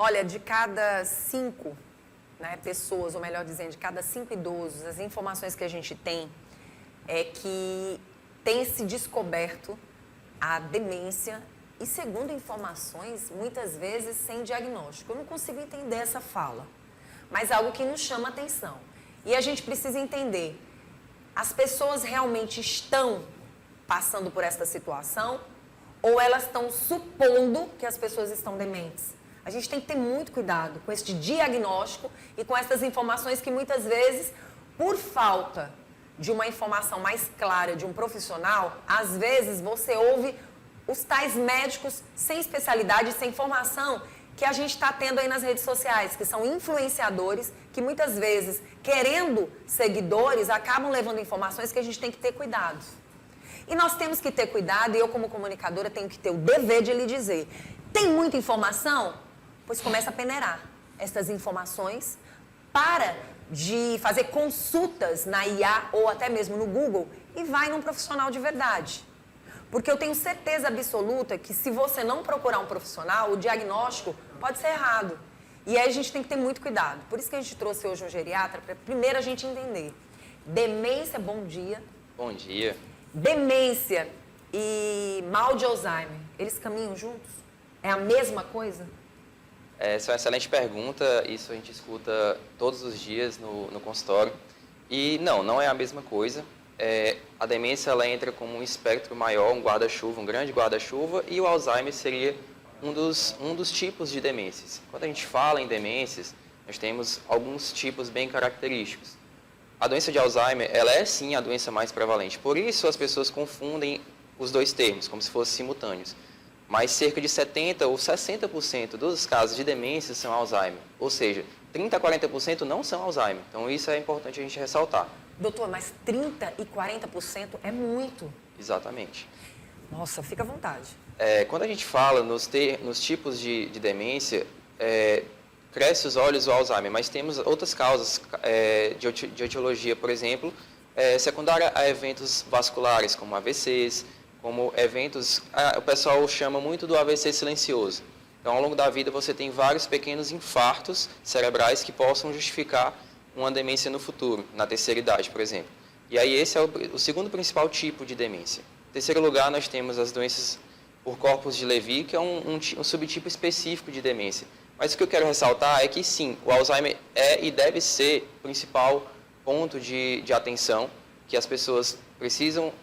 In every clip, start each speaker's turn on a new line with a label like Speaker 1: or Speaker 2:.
Speaker 1: Olha, de cada 5, né, pessoas, ou melhor dizendo, de cada 5 idosos, as informações que a gente tem é que tem se descoberto a demência e, segundo informações, muitas vezes sem diagnóstico. Eu não consigo entender essa fala, mas algo que nos chama a atenção. E a gente precisa entender, as pessoas realmente estão passando por esta situação ou elas estão supondo que as pessoas estão dementes? A gente tem que ter muito cuidado com este diagnóstico e com essas informações que muitas vezes, por falta de uma informação mais clara de um profissional, às vezes você ouve os tais médicos sem especialidade, sem formação, que a gente está tendo aí nas redes sociais, que são influenciadores, que muitas vezes, querendo seguidores, acabam levando informações que a gente tem que ter cuidado. E nós temos que ter cuidado, e eu como comunicadora tenho que ter o dever de lhe dizer, tem muita informação? Pois começa a peneirar essas informações, para de fazer consultas na IA ou até mesmo no Google e vai num profissional de verdade. Porque eu tenho certeza absoluta que se você não procurar um profissional, o diagnóstico pode ser errado. E aí a gente tem que ter muito cuidado. Por isso que a gente trouxe hoje um geriatra, para primeiro a gente entender. Demência, bom dia.
Speaker 2: Bom dia.
Speaker 1: Demência e mal de Alzheimer, eles caminham juntos? É a mesma coisa?
Speaker 2: Essa é uma excelente pergunta, isso a gente escuta todos os dias no consultório. E não é a mesma coisa. A demência ela entra como um espectro maior, um guarda-chuva, um grande guarda-chuva, e o Alzheimer seria um dos tipos de demências. Quando a gente fala em demências, nós temos alguns tipos bem característicos. A doença de Alzheimer, ela é sim a doença mais prevalente, por isso as pessoas confundem os dois termos, como se fossem simultâneos. Mas cerca de 70% ou 60% dos casos de demência são Alzheimer. Ou seja, 30% a 40% não são Alzheimer. Então, isso é importante a gente ressaltar.
Speaker 1: Doutor, mas 30% e 40% é muito.
Speaker 2: Exatamente.
Speaker 1: Nossa, fica à vontade.
Speaker 2: Quando a gente fala nos tipos de demência, cresce os olhos o Alzheimer, mas temos outras causas de etiologia, por exemplo, secundária a eventos vasculares, como AVCs, como eventos, o pessoal chama muito do AVC silencioso. Então, ao longo da vida, você tem vários pequenos infartos cerebrais que possam justificar uma demência no futuro, na terceira idade, por exemplo. E aí, esse é o segundo principal tipo de demência. Em terceiro lugar, nós temos as doenças por corpos de Levy, que é um subtipo específico de demência. Mas o que eu quero ressaltar é que, sim, o Alzheimer é e deve ser o principal ponto de atenção, que as pessoas precisam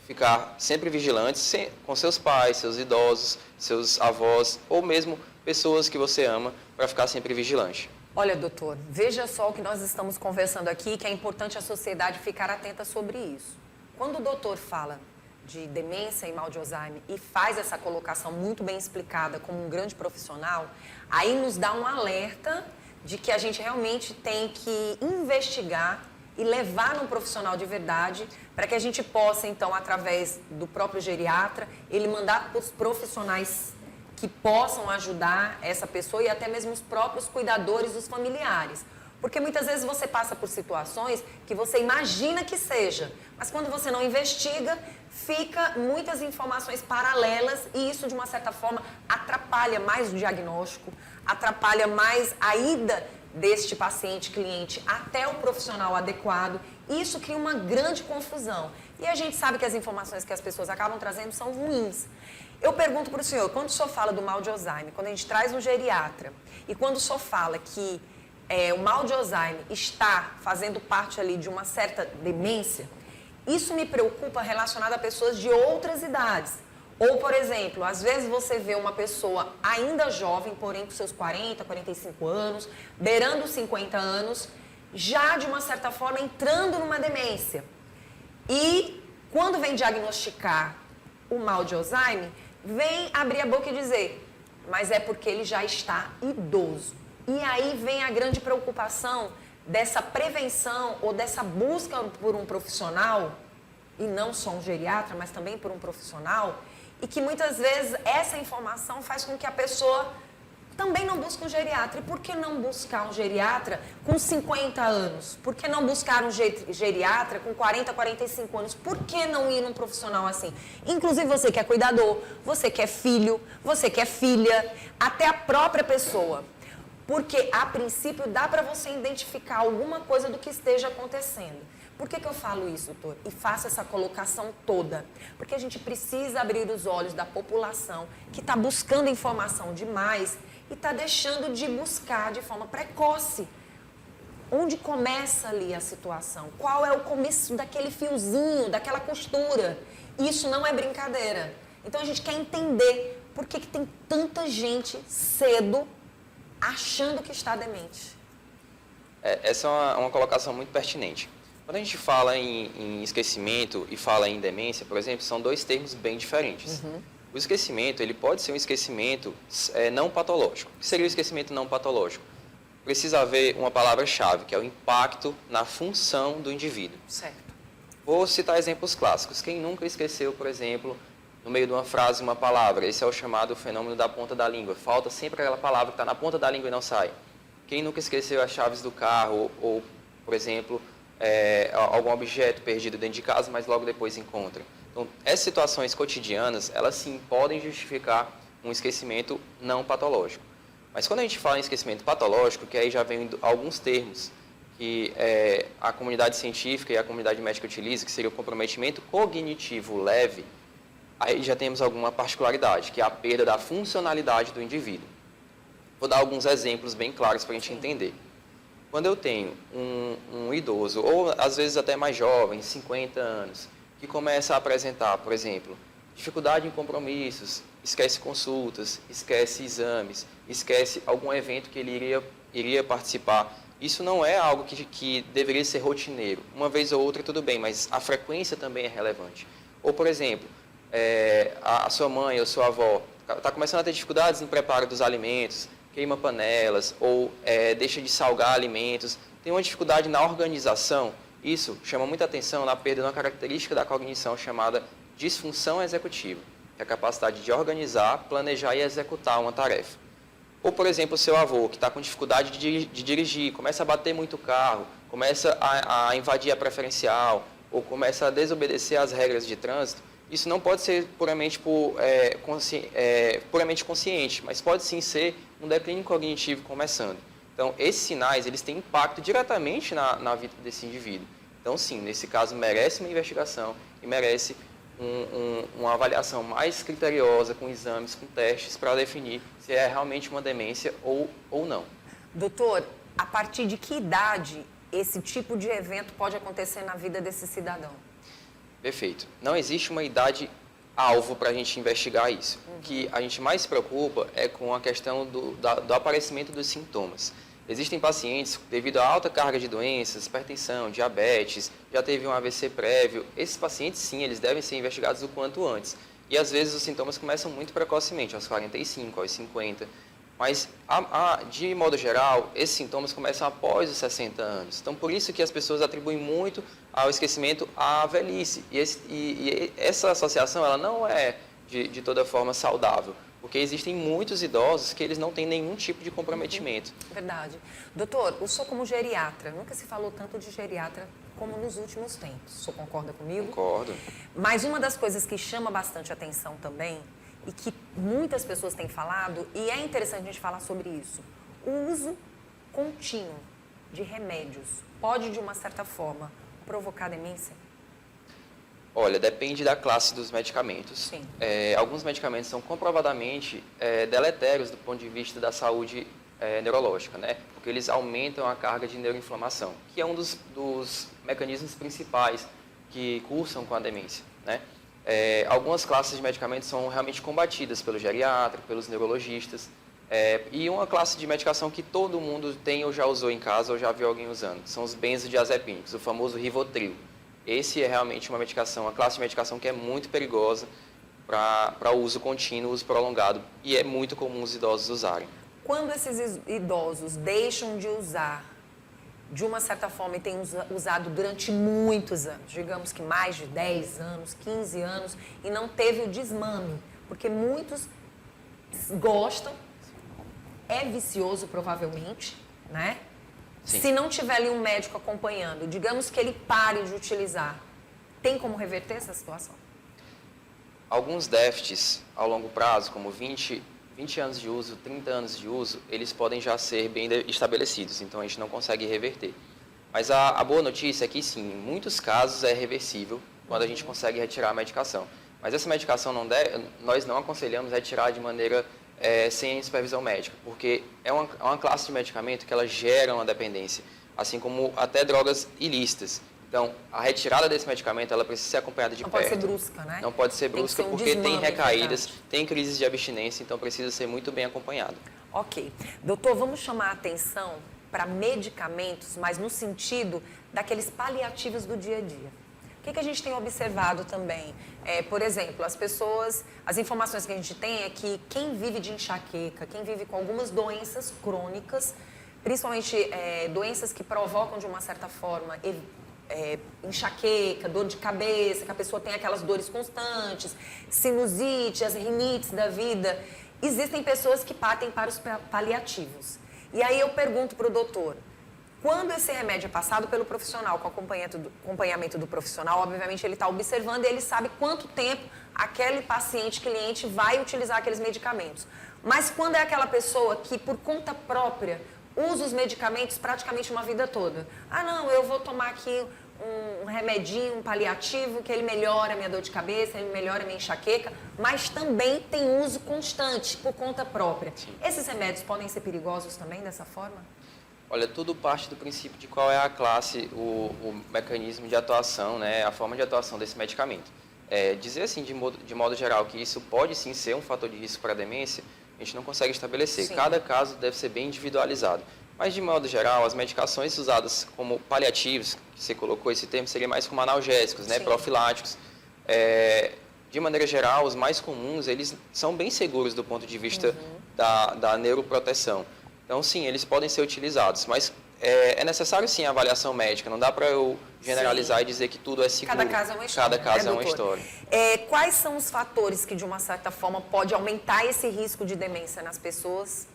Speaker 2: ficar sempre vigilantes com seus pais, seus idosos, seus avós, ou mesmo pessoas que você ama, para ficar sempre vigilante.
Speaker 1: Olha, doutor, veja só o que nós estamos conversando aqui, que é importante a sociedade ficar atenta sobre isso. Quando o doutor fala de demência e mal de Alzheimer e faz essa colocação muito bem explicada como um grande profissional, aí nos dá um alerta de que a gente realmente tem que investigar e levar num profissional de verdade para que a gente possa, então, através do próprio geriatra, ele mandar para os profissionais que possam ajudar essa pessoa e até mesmo os próprios cuidadores, os familiares. Porque muitas vezes você passa por situações que você imagina que seja, mas quando você não investiga, fica muitas informações paralelas e isso, de uma certa forma, atrapalha mais o diagnóstico, atrapalha mais a ida deste paciente, cliente, até o profissional adequado. Isso cria uma grande confusão. E a gente sabe que as informações que as pessoas acabam trazendo são ruins. Eu pergunto para o senhor, quando o senhor fala do mal de Alzheimer, quando a gente traz um geriatra, e quando o senhor fala que o mal de Alzheimer está fazendo parte ali de uma certa demência, isso me preocupa relacionado a pessoas de outras idades. Ou, por exemplo, às vezes você vê uma pessoa ainda jovem, porém com seus 40, 45 anos, beirando os 50 anos, já de uma certa forma entrando numa demência. E quando vem diagnosticar o mal de Alzheimer, vem abrir a boca e dizer, mas é porque ele já está idoso. E aí vem a grande preocupação dessa prevenção ou dessa busca por um profissional, e não só um geriatra, mas também por um profissional, e que muitas vezes essa informação faz com que a pessoa também não busca um geriatra. E por que não buscar um geriatra com 50 anos? Por que não buscar um geriatra com 40, 45 anos? Por que não ir num profissional assim? Inclusive você que é cuidador, você que é filho, você que é filha, até a própria pessoa. Porque, a princípio, dá para você identificar alguma coisa do que esteja acontecendo. Por que eu falo isso, doutor? E faço essa colocação toda? Porque a gente precisa abrir os olhos da população que está buscando informação demais e está deixando de buscar de forma precoce. Onde começa ali a situação? Qual é o começo daquele fiozinho, daquela costura? Isso não é brincadeira. Então, a gente quer entender por que tem tanta gente cedo achando que está demente.
Speaker 2: Essa é uma colocação muito pertinente. Quando a gente fala em esquecimento e fala em demência, por exemplo, são dois termos bem diferentes. O esquecimento, ele pode ser um esquecimento não patológico. O que seria o esquecimento não patológico? Precisa haver uma palavra-chave, que é o impacto na função do indivíduo.
Speaker 1: Certo.
Speaker 2: Vou citar exemplos clássicos. Quem nunca esqueceu, por exemplo, no meio de uma frase, uma palavra? Esse é o chamado fenômeno da ponta da língua. Falta sempre aquela palavra que está na ponta da língua e não sai. Quem nunca esqueceu as chaves do carro ou por exemplo, algum objeto perdido dentro de casa, mas logo depois encontra? Então, essas situações cotidianas, elas sim podem justificar um esquecimento não patológico. Mas quando a gente fala em esquecimento patológico, que aí já vem alguns termos que a comunidade científica e a comunidade médica utilizam, que seria o comprometimento cognitivo leve, aí já temos alguma particularidade, que é a perda da funcionalidade do indivíduo. Vou dar alguns exemplos bem claros para a gente entender. Quando eu tenho um idoso, ou às vezes até mais jovem, 50 anos, que começa a apresentar, por exemplo, dificuldade em compromissos, esquece consultas, esquece exames, esquece algum evento que ele iria participar, isso não é algo que deveria ser rotineiro. Uma vez ou outra tudo bem, mas a frequência também é relevante. Ou, por exemplo, a sua mãe ou sua avó está começando a ter dificuldades no preparo dos alimentos, queima panelas ou deixa de salgar alimentos, tem uma dificuldade na organização, isso chama muita atenção na perda de uma característica da cognição chamada disfunção executiva, que é a capacidade de organizar, planejar e executar uma tarefa. Ou, por exemplo, o seu avô, que está com dificuldade de dirigir, começa a bater muito o carro, começa a invadir a preferencial, ou começa a desobedecer às regras de trânsito. Isso não pode ser puramente consciente, mas pode sim ser um declínio cognitivo começando. Então, esses sinais, eles têm impacto diretamente na vida desse indivíduo. Então, sim, nesse caso, merece uma investigação e merece uma avaliação mais criteriosa, com exames, com testes, para definir se é realmente uma demência ou não.
Speaker 1: Doutor, a partir de que idade esse tipo de evento pode acontecer na vida desse cidadão?
Speaker 2: Perfeito. Não existe uma idade alvo para a gente investigar isso. O que a gente mais se preocupa é com a questão do aparecimento dos sintomas. Existem pacientes, devido à alta carga de doenças, hipertensão, diabetes, já teve um AVC prévio. Esses pacientes, sim, eles devem ser investigados o quanto antes. E, às vezes, os sintomas começam muito precocemente, aos 45, aos 50. Mas, de modo geral, esses sintomas começam após os 60 anos. Então, por isso que as pessoas atribuem muito ao esquecimento à velhice. E essa associação, ela não é de toda forma saudável. Porque existem muitos idosos que eles não têm nenhum tipo de comprometimento.
Speaker 1: Verdade. Doutor, o senhor como geriatra, nunca se falou tanto de geriatra como nos últimos tempos. O senhor concorda comigo?
Speaker 2: Concordo.
Speaker 1: Mas uma das coisas que chama bastante atenção também, e que muitas pessoas têm falado, e é interessante a gente falar sobre isso, o uso contínuo de remédios pode, de uma certa forma, provocar demência?
Speaker 2: Olha, depende da classe dos medicamentos.
Speaker 1: Sim.
Speaker 2: Alguns medicamentos são comprovadamente deletérios do ponto de vista da saúde neurológica, né? Porque eles aumentam a carga de neuroinflamação, que é um dos mecanismos principais que cursam com a demência, né? Algumas classes de medicamentos são realmente combatidas pelo geriatra, pelos neurologistas, e uma classe de medicação que todo mundo tem ou já usou em casa ou já viu alguém usando, são os benzodiazepínicos, o famoso Rivotril. Esse é realmente uma classe de medicação que é muito perigosa para uso contínuo, uso prolongado, e é muito comum os idosos usarem.
Speaker 1: Quando esses idosos deixam de usar, de uma certa forma, e têm usado durante muitos anos, digamos que mais de 10 anos, 15 anos, e não teve o desmame, porque muitos gostam, é vicioso, provavelmente, né?
Speaker 2: Sim.
Speaker 1: Se não tiver ali um médico acompanhando, digamos que ele pare de utilizar, tem como reverter essa situação?
Speaker 2: Alguns déficits ao longo prazo, como 20 anos de uso, 30 anos de uso, eles podem já ser bem estabelecidos, então a gente não consegue reverter. Mas a boa notícia é que sim, em muitos casos é reversível quando a gente consegue retirar a medicação. Mas essa medicação nós não aconselhamos retirar de maneira sem supervisão médica, porque é uma classe de medicamento que ela gera uma dependência, assim como até drogas ilícitas. Então, a retirada desse medicamento, ela precisa ser acompanhada de perto.
Speaker 1: Não pode ser brusca, né?
Speaker 2: Não pode ser brusca
Speaker 1: Tem que ser um
Speaker 2: porque tem
Speaker 1: desmame,
Speaker 2: recaídas,
Speaker 1: verdade.
Speaker 2: tem crises de abstinência, então precisa ser muito bem acompanhado.
Speaker 1: Ok. Doutor, vamos chamar a atenção para medicamentos, mas no sentido daqueles paliativos do dia a dia. O que a gente tem observado também? Por exemplo, as informações que a gente tem é que quem vive de enxaqueca, quem vive com algumas doenças crônicas, principalmente doenças que provocam de uma certa forma enxaqueca, dor de cabeça, que a pessoa tem aquelas dores constantes, sinusite, as rinites da vida. Existem pessoas que partem para os paliativos. E aí eu pergunto para o doutor, quando esse remédio é passado pelo profissional, com acompanhamento do profissional, obviamente ele está observando e ele sabe quanto tempo aquele paciente, cliente, vai utilizar aqueles medicamentos. Mas quando é aquela pessoa que, por conta própria, usa os medicamentos praticamente uma vida toda. Ah, não, eu vou tomar aqui um remedinho, um paliativo, que ele melhora a minha dor de cabeça, ele melhora a minha enxaqueca, mas também tem uso constante, por conta própria.
Speaker 2: Sim.
Speaker 1: Esses remédios podem ser perigosos também dessa forma?
Speaker 2: Olha, tudo parte do princípio de qual é a classe, o mecanismo de atuação, né, a forma de atuação desse medicamento. Dizer assim, de modo geral, que isso pode sim ser um fator de risco para a demência, a gente não consegue estabelecer.
Speaker 1: Sim.
Speaker 2: Cada caso deve ser bem individualizado. Mas, de modo geral, as medicações usadas como paliativos, que você colocou esse termo, seria mais como analgésicos, né,
Speaker 1: Sim.
Speaker 2: profiláticos. De maneira geral, os mais comuns, eles são bem seguros do ponto de vista da neuroproteção. Então, sim, eles podem ser utilizados, mas é necessário, sim, a avaliação médica. Não dá para eu generalizar e dizer que tudo é seguro.
Speaker 1: Cada caso é uma história.
Speaker 2: Cada caso
Speaker 1: né,
Speaker 2: é uma
Speaker 1: doutor?
Speaker 2: história.
Speaker 1: Quais são os fatores que, de uma certa forma, pode aumentar esse risco de demência nas pessoas?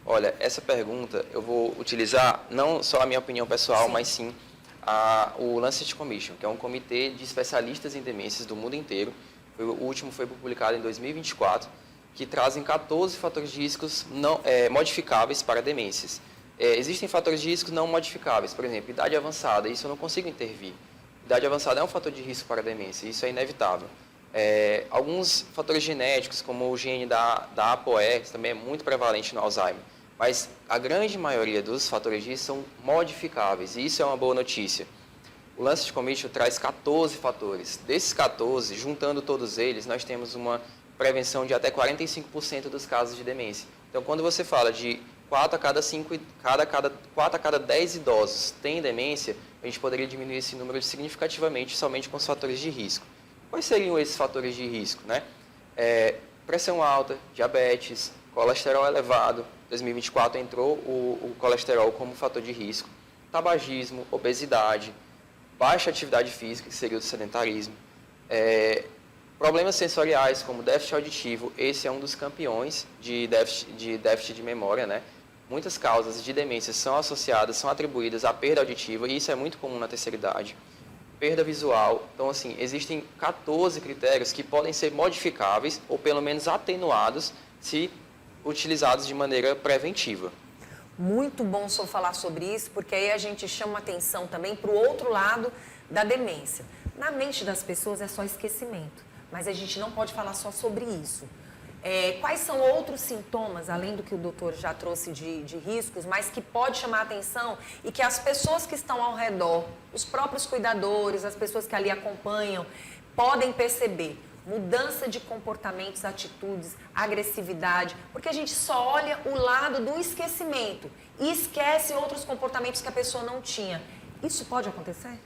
Speaker 2: Olha, essa pergunta eu vou utilizar não só a minha opinião pessoal,
Speaker 1: Sim.
Speaker 2: mas sim o Lancet Commission, que é um comitê de especialistas em demências do mundo inteiro. O último foi publicado em 2024, que trazem 14 fatores de riscos modificáveis para demências. Existem fatores de risco não modificáveis, por exemplo, idade avançada, isso eu não consigo intervir. Idade avançada é um fator de risco para a demência, isso é inevitável. Alguns fatores genéticos, como o gene da ApoE, também é muito prevalente no Alzheimer. Mas a grande maioria dos fatores de risco são modificáveis, e isso é uma boa notícia. O Lancet Commission traz 14 fatores. Desses 14, juntando todos eles, nós temos uma prevenção de até 45% dos casos de demência. Então, quando você fala de 4 a cada 10 idosos têm demência, a gente poderia diminuir esse número significativamente somente com os fatores de risco. Quais seriam esses fatores de risco, né? Pressão alta, diabetes, colesterol elevado. Em 2024 entrou o colesterol como fator de risco. Tabagismo, obesidade, baixa atividade física, que seria o sedentarismo. Problemas sensoriais, como déficit auditivo, esse é um dos campeões de déficit de memória, né? Muitas causas de demência são associadas, são atribuídas à perda auditiva, e isso é muito comum na terceira idade. Perda visual, então assim, existem 14 critérios que podem ser modificáveis ou pelo menos atenuados se utilizados de maneira preventiva.
Speaker 1: Muito bom o senhor falar sobre isso, porque aí a gente chama atenção também para o outro lado da demência. Na mente das pessoas é só esquecimento, mas a gente não pode falar só sobre isso. Quais são outros sintomas, além do que o doutor já trouxe de riscos, mas que pode chamar a atenção e que as pessoas que estão ao redor, os próprios cuidadores, as pessoas que ali acompanham, podem perceber? Mudança de comportamentos, atitudes, agressividade, porque a gente só olha o lado do esquecimento e esquece outros comportamentos que a pessoa não tinha. Isso pode acontecer?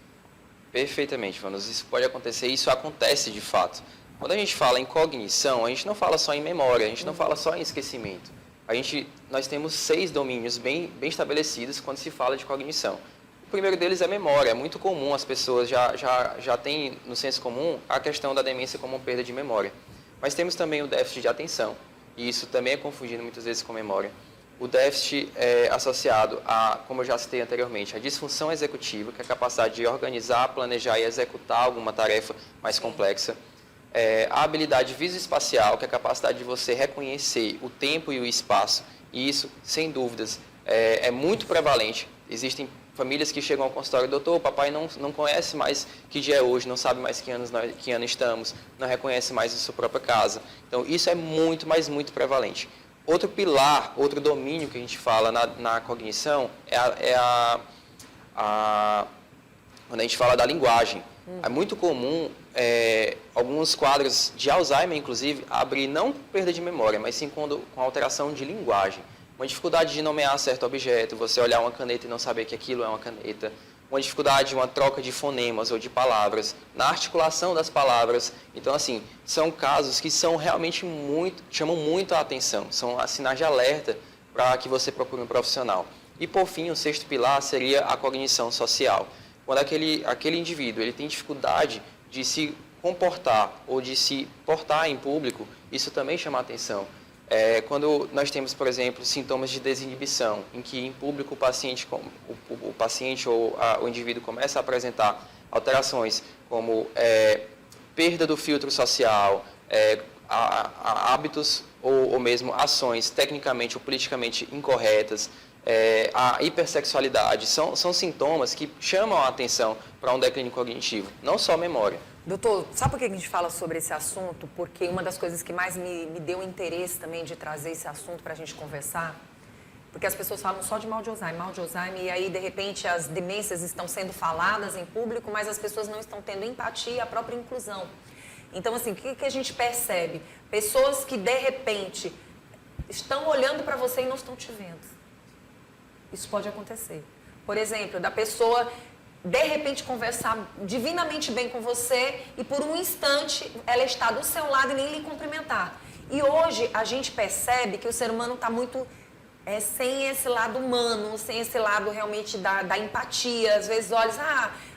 Speaker 2: Perfeitamente, Vanus. Isso pode acontecer, isso acontece de fato. Quando a gente fala em cognição, a gente não fala só em memória, a gente não fala só em esquecimento. Nós temos 6 domínios bem estabelecidos quando se fala de cognição. O primeiro deles é memória. É muito comum, as pessoas já têm no senso comum a questão da demência como perda de memória. Mas temos também o déficit de atenção, e isso também é confundido muitas vezes com memória. O déficit é associado a, como eu já citei anteriormente, a disfunção executiva, que é a capacidade de organizar, planejar e executar alguma tarefa mais complexa. A habilidade visoespacial, que é a capacidade de você reconhecer o tempo e o espaço. E isso, sem dúvidas, é muito prevalente. Existem famílias que chegam ao consultório: doutor, o papai não conhece mais que dia é hoje, não sabe mais que ano estamos, não reconhece mais a sua própria casa. Então, isso é muito, mas muito prevalente. Outro pilar, outro domínio que a gente fala na cognição quando a gente fala da linguagem. É muito comum alguns quadros de Alzheimer, inclusive, abrir não perda de memória, mas sim com alteração de linguagem. Uma dificuldade de nomear certo objeto, você olhar uma caneta e não saber que aquilo é uma caneta. Uma dificuldade, uma troca de fonemas ou de palavras, na articulação das palavras. Então, assim, são casos que são realmente chamam muito a atenção, são sinais de alerta para que você procure um profissional. E, por fim, o sexto pilar seria a cognição social. Quando aquele indivíduo ele tem dificuldade de se comportar ou de se portar em público, isso também chama a atenção. Quando nós temos, por exemplo, sintomas de desinibição, em que em público o paciente ou o indivíduo começa a apresentar alterações como perda do filtro social, hábitos ou mesmo ações tecnicamente ou politicamente incorretas, a hipersexualidade, são sintomas que chamam a atenção para um declínio cognitivo, não só a memória.
Speaker 1: Doutor, sabe por que a gente fala sobre esse assunto? Porque uma das coisas que mais me deu interesse também de trazer esse assunto para a gente conversar, porque as pessoas falam só de mal de Alzheimer, e aí, de repente, as demências estão sendo faladas em público, mas as pessoas não estão tendo empatia, a própria inclusão. Então, assim, o que a gente percebe? Pessoas que, de repente, estão olhando para você e não estão te vendo. Isso pode acontecer. Por exemplo, da pessoa de repente conversar divinamente bem com você e por um instante ela está do seu lado e nem lhe cumprimentar. E hoje a gente percebe que o ser humano está muito sem esse lado humano, sem esse lado realmente da empatia. Às vezes olha,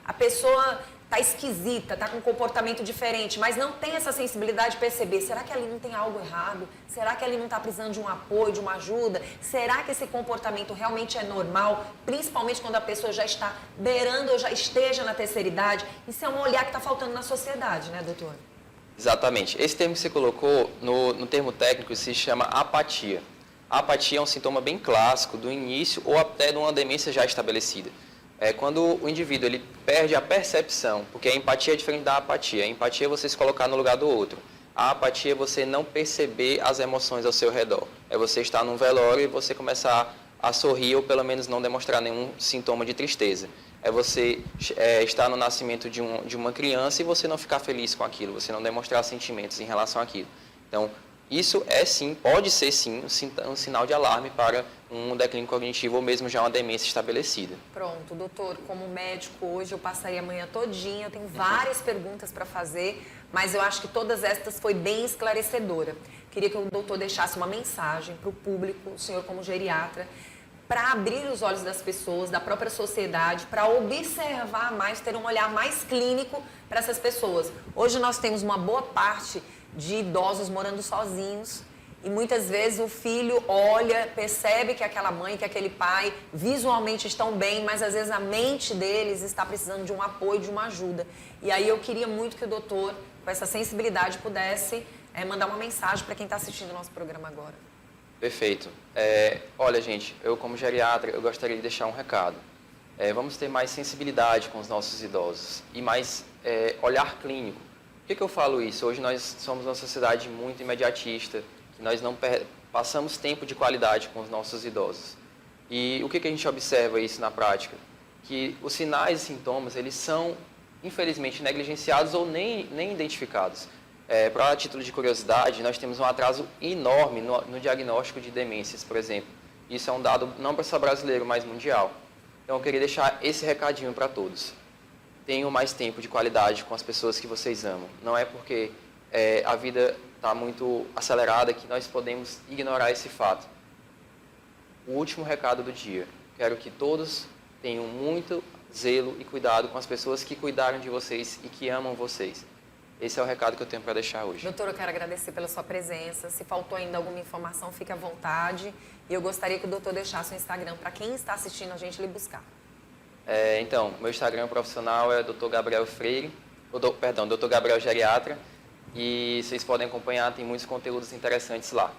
Speaker 1: a pessoa está esquisita, está com um comportamento diferente, mas não tem essa sensibilidade de perceber, será que ali não tem algo errado? Será que ali não está precisando de um apoio, de uma ajuda? Será que esse comportamento realmente é normal? Principalmente quando a pessoa já está beirando ou já esteja na terceira idade. Isso é um olhar que está faltando na sociedade, né, doutor?
Speaker 2: Exatamente. Esse termo que você colocou, no termo técnico, se chama apatia. A apatia é um sintoma bem clássico do início ou até de uma demência já estabelecida. Quando o indivíduo ele perde a percepção, porque a empatia é diferente da apatia. A empatia é você se colocar no lugar do outro. A apatia é você não perceber as emoções ao seu redor. É você estar num velório e você começar a sorrir ou pelo menos não demonstrar nenhum sintoma de tristeza. É você estar no nascimento de uma criança e você não ficar feliz com aquilo, você não demonstrar sentimentos em relação àquilo. Então, isso pode ser sim um sinal de alarme para um declínio cognitivo ou mesmo já uma demência estabelecida.
Speaker 1: Pronto, doutor, como médico hoje eu passaria a manhã todinha, eu tenho várias perguntas para fazer, mas eu acho que todas estas foi bem esclarecedora. Queria que o doutor deixasse uma mensagem para o público, o senhor como geriatra, para abrir os olhos das pessoas, da própria sociedade, para observar mais, ter um olhar mais clínico para essas pessoas. Hoje nós temos uma boa parte de idosos morando sozinhos e muitas vezes o filho olha, percebe que aquela mãe, que aquele pai visualmente estão bem, mas às vezes a mente deles está precisando de um apoio, de uma ajuda. E aí eu queria muito que o doutor, com essa sensibilidade, pudesse mandar uma mensagem para quem está assistindo o nosso programa agora.
Speaker 2: Perfeito. Olha, gente, eu como geriatra, eu gostaria de deixar um recado. Vamos ter mais sensibilidade com os nossos idosos e mais olhar clínico. Por que eu falo isso? Hoje nós somos uma sociedade muito imediatista, que nós não passamos tempo de qualidade com os nossos idosos. E o que a gente observa isso na prática? Que os sinais e sintomas, eles são, infelizmente, negligenciados ou nem identificados. Para título de curiosidade, nós temos um atraso enorme no diagnóstico de demências, por exemplo. Isso é um dado não só brasileiro, mas mundial. Então, eu queria deixar esse recadinho para todos. Tenham mais tempo de qualidade com as pessoas que vocês amam. Não é porque a vida está muito acelerada que nós podemos ignorar esse fato. O último recado do dia. Quero que todos tenham muito zelo e cuidado com as pessoas que cuidaram de vocês e que amam vocês. Esse é o recado que eu tenho para deixar hoje.
Speaker 1: Doutor, eu quero agradecer pela sua presença. Se faltou ainda alguma informação, fique à vontade. E eu gostaria que o doutor deixasse o Instagram para quem está assistindo a gente lhe buscar.
Speaker 2: Então, meu Instagram profissional é Dr. Gabriel Freire, Dr. Gabriel Geriatra, e vocês podem acompanhar, tem muitos conteúdos interessantes lá.